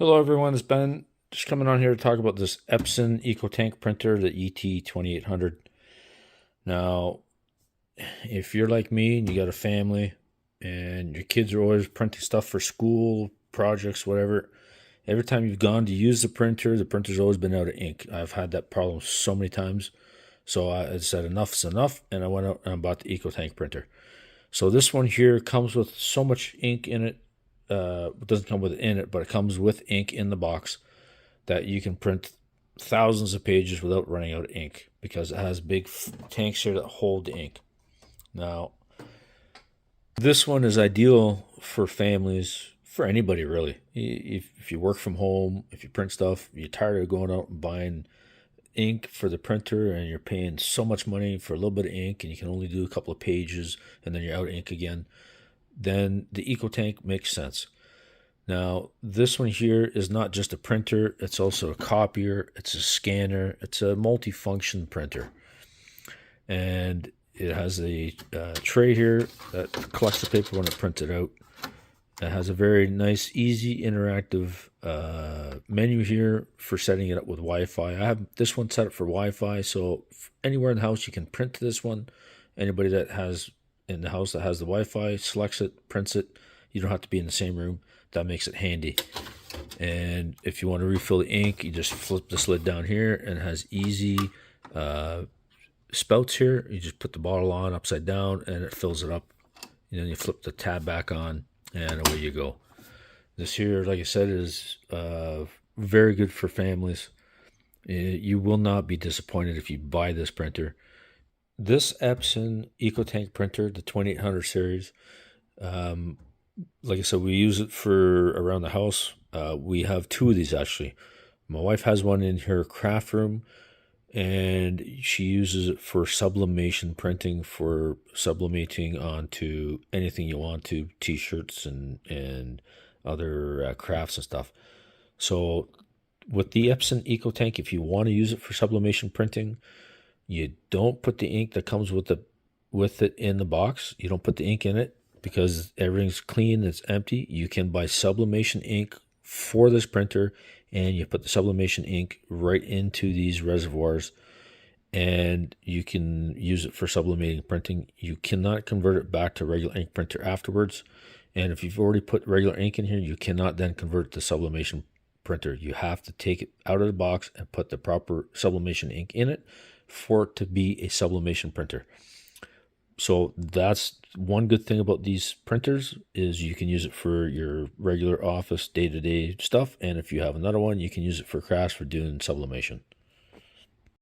Hello everyone, it's Ben. Just coming on here to talk about this Epson EcoTank printer, the ET-2800. Now, if you're like me and you got a family and your kids are always printing stuff for school, projects, whatever, every time you've gone to use the printer's always been out of ink. I've had that problem so many times. So I said enough's enough, and I went out and bought the EcoTank printer. So this one here comes with so much ink in it. It doesn't come with it in it, but it comes with ink in the box that you can print thousands of pages without running out of ink because it has big tanks here that hold the ink. Now, this one is ideal for families, for anybody really. If you work from home, if you print stuff, you're tired of going out and buying ink for the printer and you're paying so much money for a little bit of ink and you can only do a couple of pages and then you're out of ink again, then the EcoTank makes sense. Now, this one here is not just a printer, it's also a copier, it's a scanner, it's a multi-function printer. And it has a tray here that collects the paper when it prints it out. It has a very nice, easy, interactive menu here for setting it up with Wi-Fi. I have this one set up for Wi-Fi, so anywhere in the house you can print to this one. Anybody that has in the house that has the Wi-Fi selects it, prints it. You don't have to be in the same room. That makes it handy. And if you want to refill the ink, you just flip the lid down here, and it has easy spouts here. You just put the bottle on upside down, and it fills it up. And then you flip the tab back on, and away you go. This here, like I said, is very good for families. You will not be disappointed if you buy this printer. This Epson EcoTank printer, the 2800 series, like I said, we use it for around the house. We have two of these actually. My wife has one in her craft room, and she uses it for sublimation printing, for sublimating onto anything you want to, t-shirts and other crafts and stuff. So with the Epson EcoTank, if you want to use it for sublimation printing, you don't put the ink that comes with it in the box. You don't put the ink in it because everything's clean, it's empty. You can buy sublimation ink for this printer, and you put the sublimation ink right into these reservoirs, and you can use it for sublimating printing. You cannot convert it back to regular ink printer afterwards. And if you've already put regular ink in here, you cannot then convert it to sublimation printer. You have to take it out of the box and put the proper sublimation ink in it for it to be a sublimation printer. So that's one good thing about these printers, is you can use it for your regular office day-to-day stuff, and if you have another one, you can use it for crafts for doing sublimation.